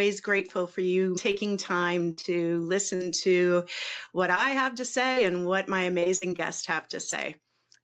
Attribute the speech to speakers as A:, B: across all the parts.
A: always grateful for you taking time to listen to what I have to say and what my amazing guests have to say.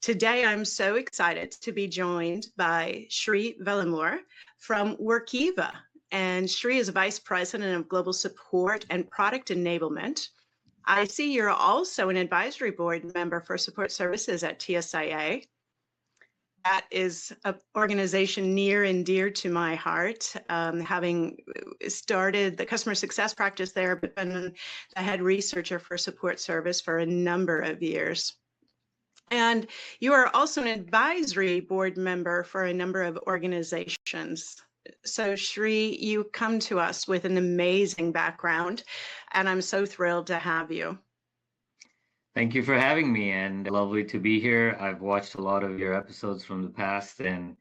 A: Today, I'm so excited to be joined by Sri Velamoor from Workiva. And Sri is Vice President of Global Support and Product Enablement. I see you're also an advisory board member for support services at TSIA. That is an organization near and dear to my heart, having started the customer success practice there, but been the head researcher for support service for a number of years. And you are also an advisory board member for a number of organizations. So Sri, you come to us with an amazing background, and I'm so thrilled to have you.
B: Thank you for having me, and lovely to be here. I've watched a lot of your episodes from the past, and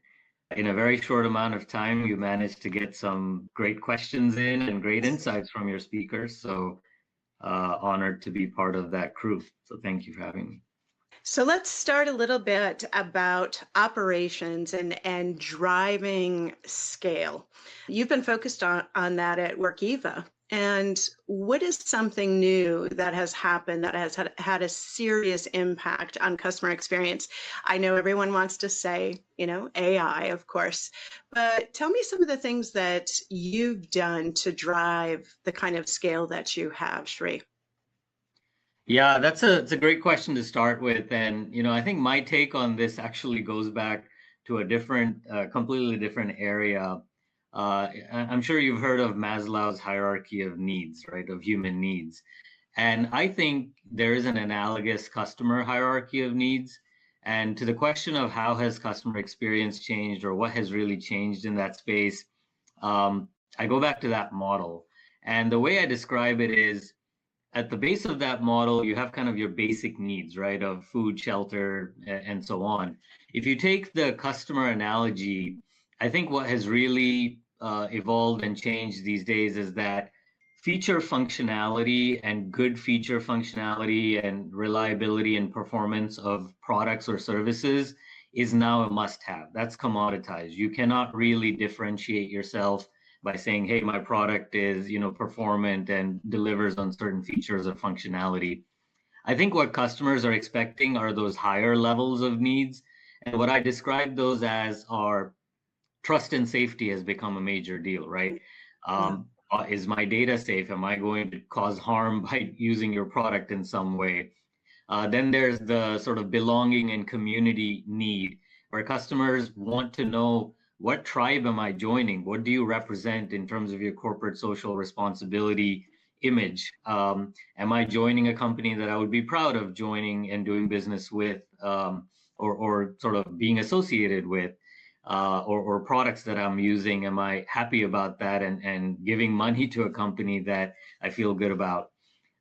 B: in a very short amount of time, you managed to get some great questions in and great insights from your speakers. So honored to be part of that crew. So thank you for having me.
A: So let's start a little bit about operations and driving scale. You've been focused on that at Workiva. And what is something new that has happened that has had a serious impact on customer experience? I know everyone wants to say, AI, of course, but tell me some of the things that you've done to drive the kind of scale that you have, Sri.
B: Yeah, it's a great question to start with. And, I think my take on this actually goes back to a completely different area. I'm sure you've heard of Maslow's hierarchy of needs, right, of human needs. And I think there is an analogous customer hierarchy of needs. And to the question of how has customer experience changed or what has really changed in that space, I go back to that model. And the way I describe it is at the base of that model, you have kind of your basic needs, right, of food, shelter, and so on. If you take the customer analogy, I think what has really evolved and changed these days is that feature functionality and good feature functionality and reliability and performance of products or services is now a must-have. That's commoditized. You cannot really differentiate yourself by saying, hey, my product is, performant and delivers on certain features or functionality. I think what customers are expecting are those higher levels of needs. And what I describe those as are trust and safety has become a major deal, right? Is my data safe? Am I going to cause harm by using your product in some way? Then there's the sort of belonging and community need, where customers want to know, what tribe am I joining? What do you represent in terms of your corporate social responsibility image? Am I joining a company that I would be proud of joining and doing business with, or sort of being associated with? Or products that I'm using, am I happy about that and giving money to a company that I feel good about?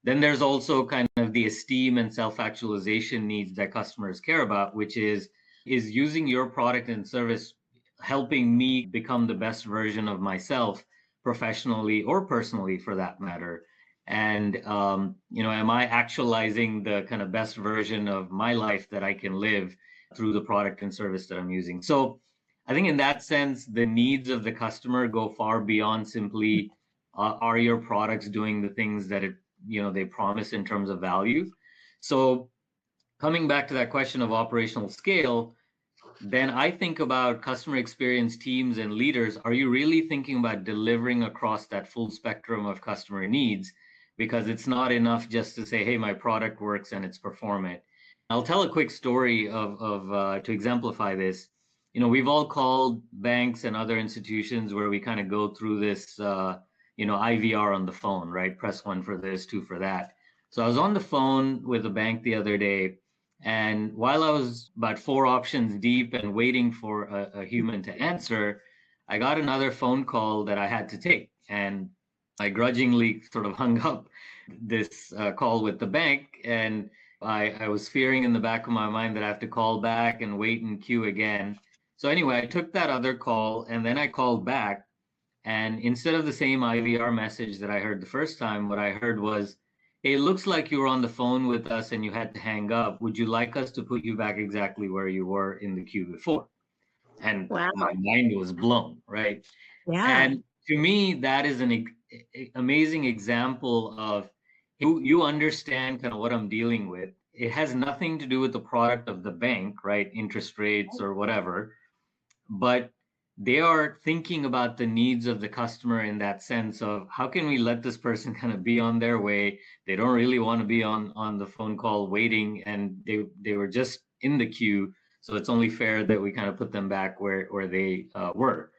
B: Then there's also kind of the esteem and self-actualization needs that customers care about, which is using your product and service helping me become the best version of myself professionally or personally for that matter. And, am I actualizing the kind of best version of my life that I can live through the product and service that I'm using? So I think in that sense, the needs of the customer go far beyond simply, are your products doing the things that they promise in terms of value? So coming back to that question of operational scale, then I think about customer experience teams and leaders. Are you really thinking about delivering across that full spectrum of customer needs? Because it's not enough just to say, hey, my product works and it's performant. I'll tell a quick story to exemplify this. We've all called banks and other institutions where we kind of go through this, IVR on the phone, right? Press 1 for this, 2 for that. So I was on the phone with a bank the other day, and while I was about 4 options deep and waiting for a human to answer, I got another phone call that I had to take. And I grudgingly sort of hung up this call with the bank. And I was fearing in the back of my mind that I have to call back and wait in queue again. So anyway, I took that other call and then I called back. And instead of the same IVR message that I heard the first time, what I heard was, hey, it looks like you were on the phone with us and you had to hang up. Would you like us to put you back exactly where you were in the queue before? And
A: Wow.
B: my mind was blown, right?
A: Yeah.
B: And to me, that is an amazing example of you understand kind of what I'm dealing with. It has nothing to do with the product of the bank, right? Interest rates or whatever, but they are thinking about the needs of the customer in that sense of how can we let this person kind of be on their way. They don't really want to be on the phone call waiting, and they were just in the queue, so it's only fair that we kind of put them back where they were.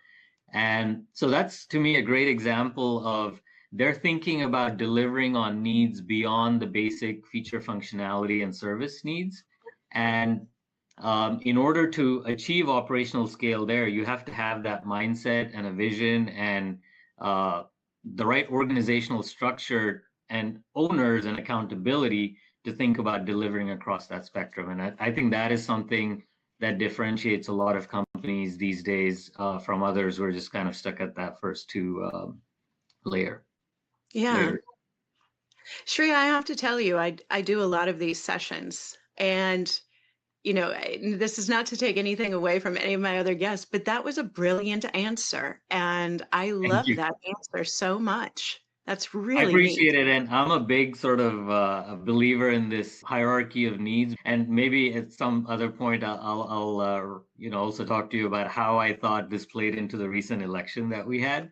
B: And so that's, to me, a great example of they're thinking about delivering on needs beyond the basic feature functionality and service needs. And in order to achieve operational scale there, you have to have that mindset and a vision and the right organizational structure and owners and accountability to think about delivering across that spectrum. And I think that is something that differentiates a lot of companies these days from others who are just kind of stuck at that first two layers.
A: Sri, I have to tell you, I do a lot of these sessions, and this is not to take anything away from any of my other guests, but that was a brilliant answer, and I love that answer so much. That's really
B: I appreciate
A: neat.
B: it, and I'm a big sort of a believer in this hierarchy of needs. And maybe at some other point, I'll also talk to you about how I thought this played into the recent election that we had.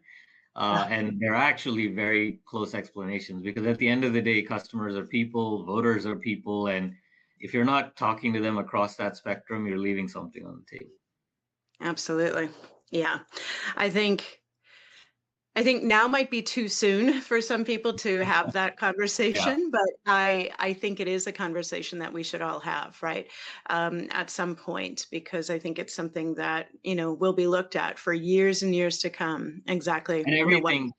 B: And there are actually very close explanations, because at the end of the day, customers are people, voters are people, and if you're not talking to them across that spectrum, you're leaving something on the table.
A: Absolutely. Yeah. I think now might be too soon for some people to have that conversation, but I think it is a conversation that we should all have, right? At some point, because I think it's something that, will be looked at for years and years to come. Exactly.
B: And everything,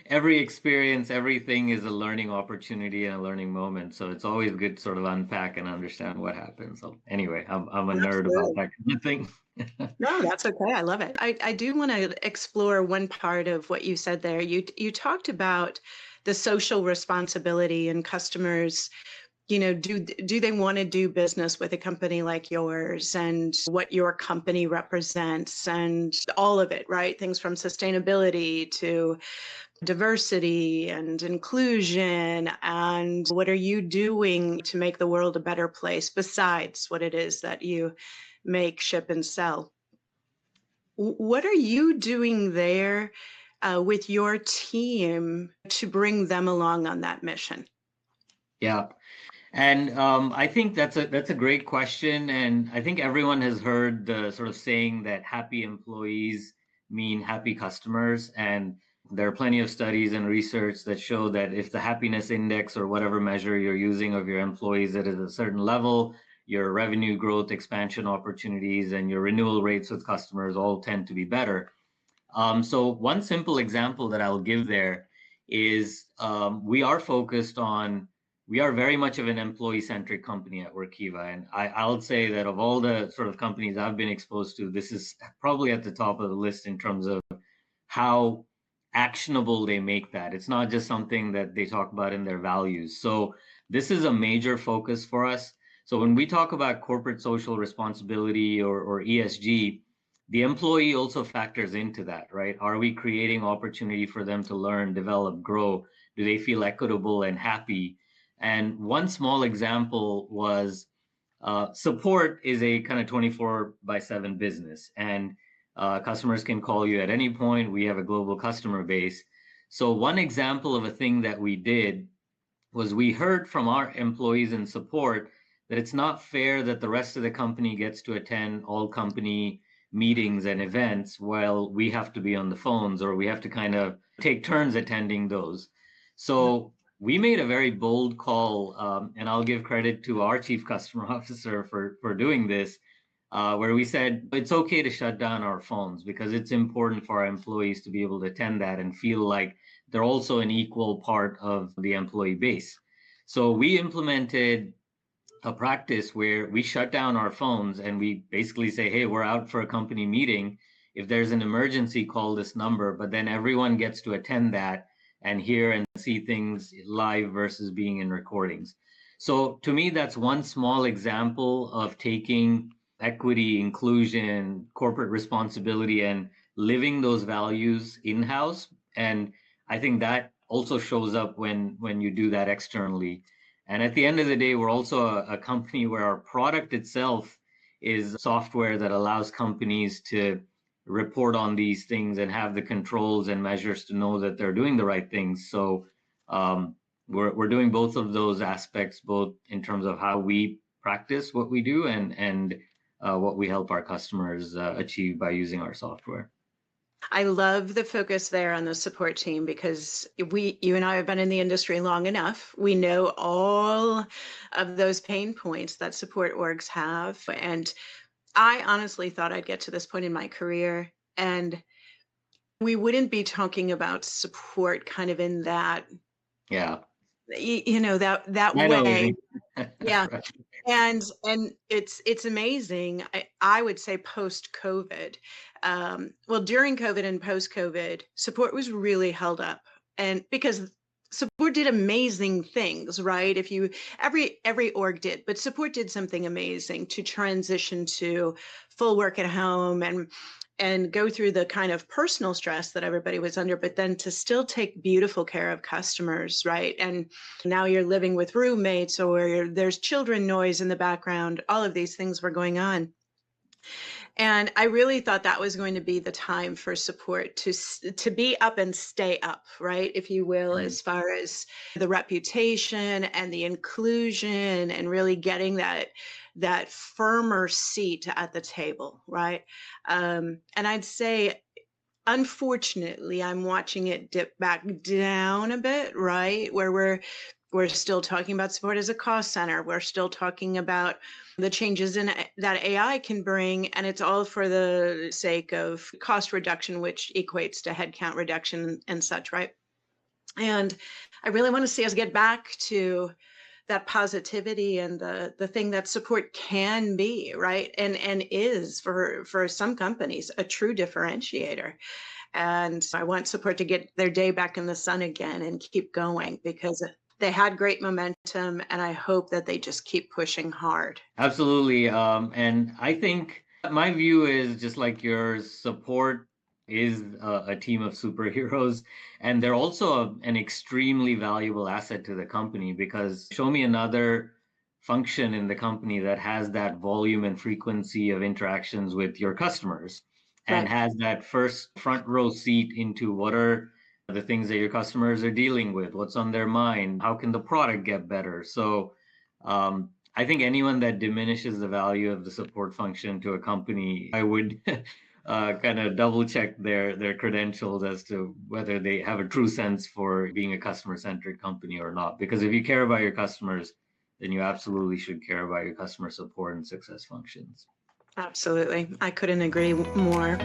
B: every experience, everything is a learning opportunity and a learning moment. So it's always good to sort of unpack and understand what happened. So anyway, I'm a nerd about that kind of thing.
A: No, that's okay. I love it. I do want to explore one part of what you said there. You talked about the social responsibility and customers, do they want to do business with a company like yours, and what your company represents, and all of it, right? Things from sustainability to diversity and inclusion, and what are you doing to make the world a better place besides what it is that you make, ship, and sell? What are you doing there with your team to bring them along on that mission?
B: Yeah. And I think that's a great question. And I think everyone has heard the sort of saying that happy employees mean happy customers. And there are plenty of studies and research that show that if the happiness index or whatever measure you're using of your employees that is a certain level, your revenue growth, expansion opportunities, and your renewal rates with customers all tend to be better. So one simple example that I'll give there is we are very much of an employee-centric company at Workiva. And I'll say that of all the sort of companies I've been exposed to, this is probably at the top of the list in terms of how actionable they make that. It's not just something that they talk about in their values. So this is a major focus for us. So when we talk about corporate social responsibility or ESG, the employee also factors into that, right? Are we creating opportunity for them to learn, develop, grow? Do they feel equitable and happy? And one small example was support is a kind of 24/7 business, and customers can call you at any point. We have a global customer base. So one example of a thing that we did was we heard from our employees in support that it's not fair that the rest of the company gets to attend all company meetings and events while we have to be on the phones, or we have to kind of take turns attending those. So we made a very bold call, and I'll give credit to our chief customer officer for doing this, where we said it's okay to shut down our phones because it's important for our employees to be able to attend that and feel like they're also an equal part of the employee base. So we implemented a practice where we shut down our phones and we basically say, hey, we're out for a company meeting. If there's an emergency, call this number, but then everyone gets to attend that and hear and see things live versus being in recordings. So to me, that's one small example of taking equity, inclusion, corporate responsibility, and living those values in-house And I think that also shows up when you do that externally. And at the end of the day, we're also a company where our product itself is software that allows companies to report on these things and have the controls and measures to know that they're doing the right things. So we're doing both of those aspects, both in terms of how we practice what we do and what we help our customers achieve by using our software.
A: I love the focus there on the support team because you and I have been in the industry long enough. We know all of those pain points that support orgs have. And I honestly thought I'd get to this point in my career and we wouldn't be talking about support kind of in that,
B: Yeah.
A: that
B: I know what you
A: way.
B: mean.
A: Yeah.
B: Right.
A: And it's amazing. I would say post-COVID, well, during COVID and post-COVID, support was really held up, and because support did amazing things, right? If you every org did, but support did something amazing to transition to full work at home and go through the kind of personal stress that everybody was under, but then to still take beautiful care of customers, right? And now you're living with roommates or there's children noise in the background. All of these things were going on. And I really thought that was going to be the time for support to be up and stay up, right? If you will, as far as the reputation and the inclusion and really getting that firmer seat at the table, right? And I'd say, unfortunately, I'm watching it dip back down a bit, right? Where we're still talking about support as a cost center. We're still talking about the changes in that AI can bring, and it's all for the sake of cost reduction, which equates to headcount reduction and such, right? And I really want to see us get back to that positivity and the thing that support can be, right? And is for some companies a true differentiator. And I want support to get their day back in the sun again and keep going because they had great momentum, and I hope that they just keep pushing hard.
B: Absolutely. And I think my view is just like yours, support is a team of superheroes. And they're also an extremely valuable asset to the company because show me another function in the company that has that volume and frequency of interactions with your customers and
A: Right.
B: has that first front row seat into what are the things that your customers are dealing with, what's on their mind, how can the product get better. So I think anyone that diminishes the value of the support function to a company, I would kind of double check their credentials as to whether they have a true sense for being a customer-centric company or not. Because if you care about your customers, then you absolutely should care about your customer support and success functions.
A: Absolutely. I couldn't agree more.